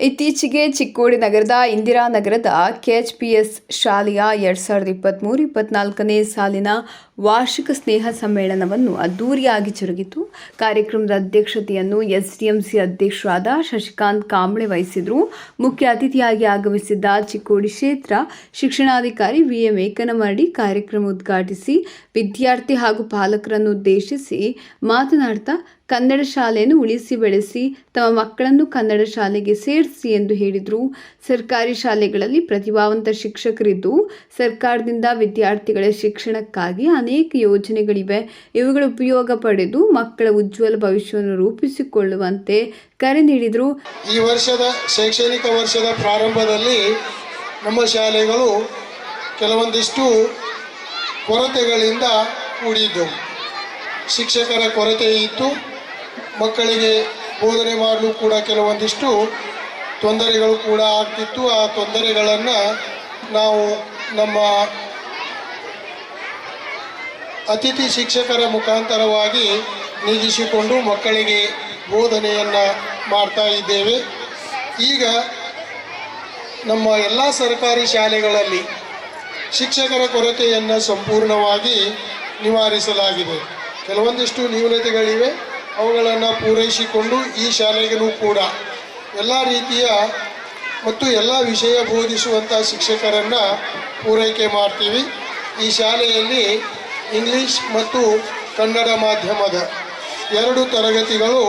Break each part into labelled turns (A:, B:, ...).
A: ಇತ್ತೀಚೆಗೆ ಚಿಕ್ಕೋಡಿ ನಗರದ ಇಂದಿರಾನಗರದ ಕೆಎಚ್ಪಿಎಸ್ ಶಾಲೆಯ 2023-24ನೇ ಸಾಲಿನ ವಾರ್ಷಿಕ ಸ್ನೇಹ ಸಮ್ಮೇಳನವನ್ನು ಅದ್ದೂರಿಯಾಗಿ ಜರುಗಿತು. ಕಾರ್ಯಕ್ರಮದ ಅಧ್ಯಕ್ಷತೆಯನ್ನು ಎಸ್ಡಿಎಂಸಿ ಅಧ್ಯಕ್ಷರಾದ ಶಶಿಕಾಂತ್ ಕಾಂಬ್ಳೆ ವಹಿಸಿದರು. ಮುಖ್ಯ ಅತಿಥಿಯಾಗಿ ಆಗಮಿಸಿದ್ದ ಚಿಕ್ಕೋಡಿ ಕ್ಷೇತ್ರ ಶಿಕ್ಷಣಾಧಿಕಾರಿ ವಿಎಂ ಏಕನಮರಡಿ ಕಾರ್ಯಕ್ರಮ ಉದ್ಘಾಟಿಸಿ ವಿದ್ಯಾರ್ಥಿ ಹಾಗೂ ಪಾಲಕರನ್ನು ಉದ್ದೇಶಿಸಿ ಮಾತನಾಡ್ತಾ ಕನ್ನಡ ಶಾಲೆಯನ್ನು ಉಳಿಸಿ ಬೆಳೆಸಿ ತಮ್ಮ ಮಕ್ಕಳನ್ನು ಕನ್ನಡ ಶಾಲೆಗೆ ಸೇರಿಸಿ ಎಂದು ಹೇಳಿದರು. ಸರ್ಕಾರಿ ಶಾಲೆಗಳಲ್ಲಿ ಪ್ರತಿಭಾವಂತ ಶಿಕ್ಷಕರಿದ್ದು ಸರ್ಕಾರದಿಂದ ವಿದ್ಯಾರ್ಥಿಗಳ ಶಿಕ್ಷಣಕ್ಕಾಗಿ ಅನೇಕ ಯೋಜನೆಗಳಿವೆ. ಇವುಗಳ ಉಪಯೋಗ ಪಡೆದು ಮಕ್ಕಳ ಉಜ್ವಲ ಭವಿಷ್ಯವನ್ನು ರೂಪಿಸಿಕೊಳ್ಳುವಂತೆ ಕರೆ ನೀಡಿದರು.
B: ಈ ವರ್ಷದ ಶೈಕ್ಷಣಿಕ ವರ್ಷದ ಪ್ರಾರಂಭದಲ್ಲಿ ನಮ್ಮ ಶಾಲೆಗಳು ಕೆಲವೊಂದಿಷ್ಟು ಕೊರತೆಗಳಿಂದ ಕೂಡಿದ್ದವು. ಶಿಕ್ಷಕರ ಕೊರತೆ ಇತ್ತು. ಮಕ್ಕಳಿಗೆ ಬೋಧನೆ ಮಾಡಲು ಕೂಡ ಕೆಲವೊಂದಿಷ್ಟು ತೊಂದರೆಗಳು ಕೂಡ ಆಗ್ತಿತ್ತು. ಆ ತೊಂದರೆಗಳನ್ನು ನಾವು ನಮ್ಮ ಅತಿಥಿ ಶಿಕ್ಷಕರ ಮುಖಾಂತರವಾಗಿ ನೀಗಿಸಿಕೊಂಡು ಮಕ್ಕಳಿಗೆ ಬೋಧನೆಯನ್ನು ಮಾಡ್ತಾ ಇದ್ದೇವೆ. ಈಗ ನಮ್ಮ ಎಲ್ಲ ಸರ್ಕಾರಿ ಶಾಲೆಗಳಲ್ಲಿ ಶಿಕ್ಷಕರ ಕೊರತೆಯನ್ನು ಸಂಪೂರ್ಣವಾಗಿ ನಿವಾರಿಸಲಾಗಿದೆ. ಕೆಲವೊಂದಿಷ್ಟು ನ್ಯೂನತೆಗಳಿವೆ, ಅವುಗಳನ್ನು ಪೂರೈಸಿಕೊಂಡು ಈ ಶಾಲೆಗೂ ಕೂಡ ಎಲ್ಲ ರೀತಿಯ ಮತ್ತು ಎಲ್ಲ ವಿಷಯ ಬೋಧಿಸುವಂಥ ಶಿಕ್ಷಕರನ್ನು ಪೂರೈಕೆ ಮಾಡ್ತೀವಿ. ಈ ಶಾಲೆಯಲ್ಲಿ ಇಂಗ್ಲೀಷ್ ಮತ್ತು ಕನ್ನಡ ಮಾಧ್ಯಮದ 2 ತರಗತಿಗಳು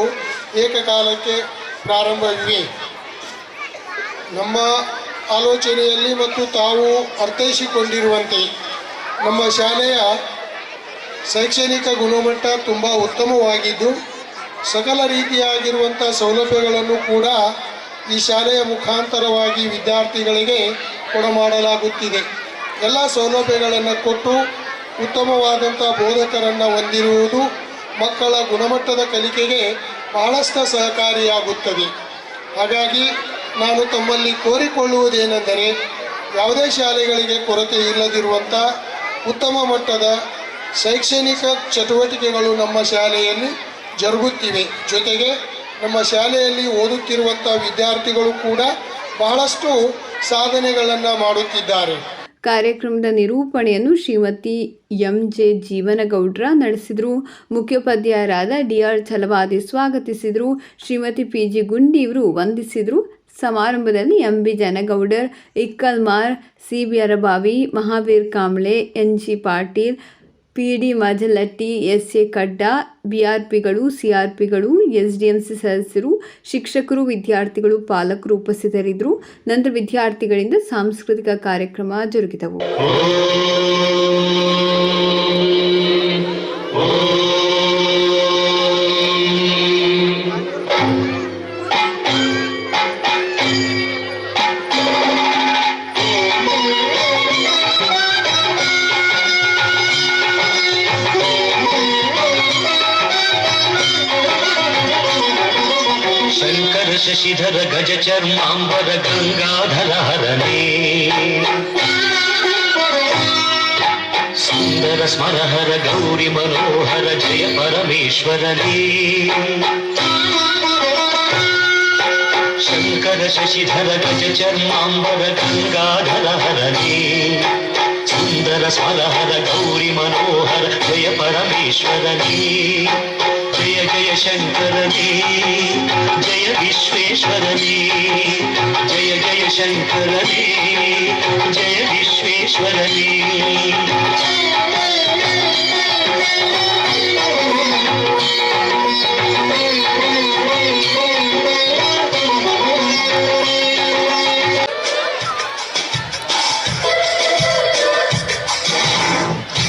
B: ಏಕಕಾಲಕ್ಕೆ ಪ್ರಾರಂಭವಿವೆ. ನಮ್ಮ ಆಲೋಚನೆಯಲ್ಲಿ ಮತ್ತು ತಾವು ಅರ್ಥೈಸಿಕೊಂಡಿರುವಂತೆ ನಮ್ಮ ಶಾಲೆಯ ಶೈಕ್ಷಣಿಕ ಗುಣಮಟ್ಟ ತುಂಬ ಉತ್ತಮವಾಗಿದ್ದು ಸಕಲ ರೀತಿಯಾಗಿರುವಂಥ ಸೌಲಭ್ಯಗಳನ್ನು ಕೂಡ ಈ ಶಾಲೆಯ ಮುಖಾಂತರವಾಗಿ ವಿದ್ಯಾರ್ಥಿಗಳಿಗೆ ಕೊಡಮಾಡಲಾಗುತ್ತಿದೆ. ಎಲ್ಲ ಸೌಲಭ್ಯಗಳನ್ನು ಕೊಟ್ಟು ಉತ್ತಮವಾದಂಥ ಬೋಧಕರನ್ನು ಹೊಂದಿರುವುದು ಮಕ್ಕಳ ಗುಣಮಟ್ಟದ ಕಲಿಕೆಗೆ ಬಹಳಷ್ಟು ಸಹಕಾರಿಯಾಗುತ್ತದೆ. ಹಾಗಾಗಿ ನಾನು ತಮ್ಮಲ್ಲಿ ಕೋರಿಕೊಳ್ಳುವುದೇನೆಂದರೆ ಯಾವುದೇ ಶಾಲೆಗಳಿಗೆ ಕೊರತೆ ಇಲ್ಲದಿರುವಂಥ ಉತ್ತಮ ಮಟ್ಟದ ಶೈಕ್ಷಣಿಕ ಚಟುವಟಿಕೆಗಳು ನಮ್ಮ ಶಾಲೆಯಲ್ಲಿ ಜರುಗುತ್ತಿವೆ. ಜೊತೆಗೆ ನಮ್ಮ ಶಾಲೆಯಲ್ಲಿ ಓದುತ್ತಿರುವಂಥ ವಿದ್ಯಾರ್ಥಿಗಳು ಕೂಡ ಬಹಳಷ್ಟು ಸಾಧನೆಗಳನ್ನು ಮಾಡುತ್ತಿದ್ದಾರೆ.
A: ಕಾರ್ಯಕ್ರಮದ ನಿರೂಪಣೆಯನ್ನು ಶ್ರೀಮತಿ ಎಂಜೆ ಜೀವನಗೌಡ್ರ ನಡೆಸಿದರು. ಮುಖ್ಯೋಪಾಧ್ಯಾಯರಾದ ಡಿಆರ್ ಛಲವಾದಿ ಸ್ವಾಗತಿಸಿದರು. ಶ್ರೀಮತಿ ಪಿಜಿ ಗುಂಡಿ ಇವರು ವಂದಿಸಿದರು. ಸಮಾರಂಭದಲ್ಲಿ MB Janagoudar, Ikkalmar, CB Arabhavi, Mahaveer Kamble, NG Patil, PD Majalatti, SA Kadda, ಬಿಆರ್ಪಿಗಳು, ಸಿಆರ್ಪಿಗಳು, ಎಸ್ಡಿಎಂಸಿ ಸದಸ್ಯರು, ಶಿಕ್ಷಕರು, ವಿದ್ಯಾರ್ಥಿಗಳು, ಪಾಲಕರು ಉಪಸ್ಥಿತರಿದ್ದರು. ನಂತರ ವಿದ್ಯಾರ್ಥಿಗಳಿಂದ ಸಾಂಸ್ಕೃತಿಕ ಕಾರ್ಯಕ್ರಮ ಜರುಗಿದವು.
C: ಶಶಿಧರ ಗಜ ಚರ್ಮಾಂಬರ ಗಂಗಾಧರ ಹರನೇ ಸುಂದರ ಸ್ಮರಹರ ಗೌರಿ ಮನೋಹರ ಜಯ ಪರಮೇಶ್ವರನೇ ಶಂಕರ ಶಶಿಧರ ಗಜ ಚರ್ಮಾಂಬರ ಗಂಗಾಧರ ಹರನೇ ಸುಂದರ ಸ್ಮರಹರ ಗೌರಿ ಮನೋಹರ ಜಯ ಪರಮೇಶ್ವರನೇ ಜಯ ಜಯ ಶಂಕರನೇ ಜಯ ವಿಶ್ವೇಶ್ವರನೇ ಜಯ ಜಯ ಶಂಕರನೇ ಜಯ ವಿಶ್ವೇಶ್ವರನೇ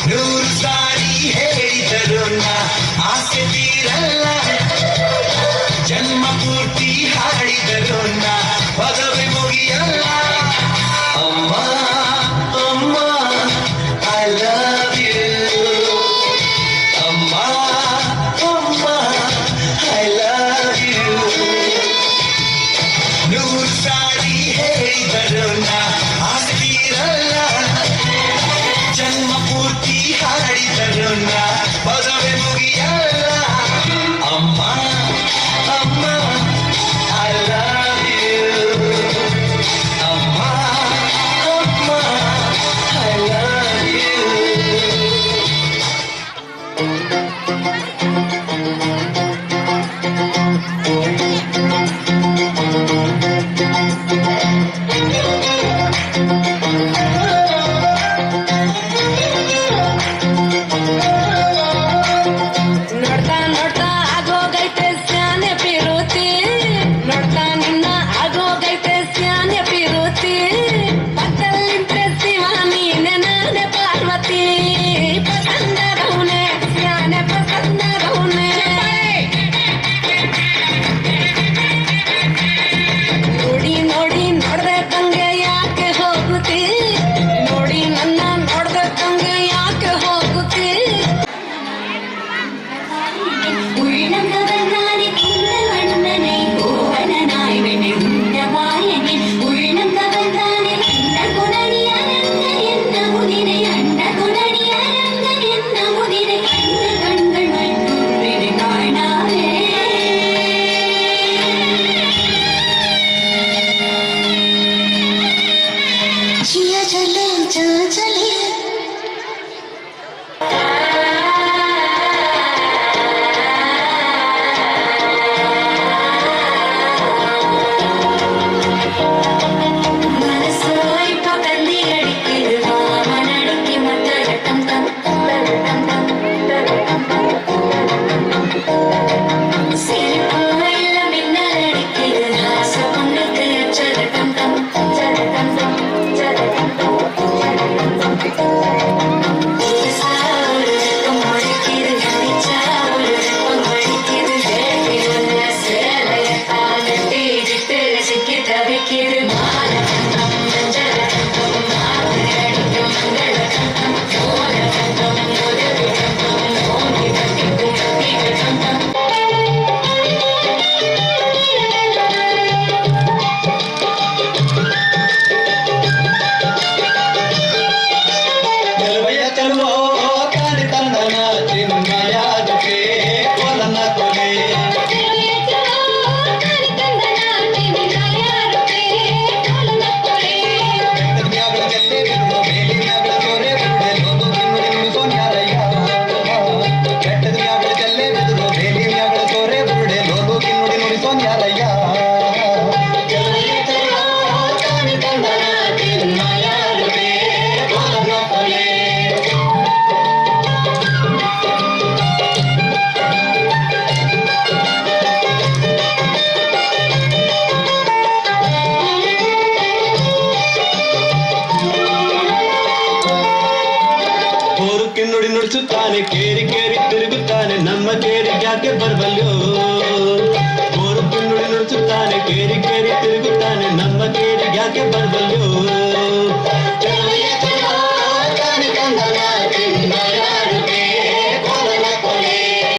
C: ನೂರು ಸಾರಿ ಹೇಳಿದರು ಆಸೆ ತೀರಲ್ಲ ಜನ್ಮ ಪೂರ್ತಿ ಹಾಡಿದರು ಪದವಿ ಮುಗಿಯಲ್ಲ ಅಮ್ಮ ಅಮ್ಮ I love
D: ನುಡಿ ನುಡಿಸುತ್ತಾನೆ, ಕೇರಿ ಕೇರಿ ತಿರುಗುತ್ತಾನೆ, ನಮ್ಮ ಕೇರಿ ಯಾಕೆ ಬರಬಲ್ಯೋ. ನುಡಿ ನುಡಿಸುತ್ತಾನೆ, ಕೇರಿ ಕೇರಿ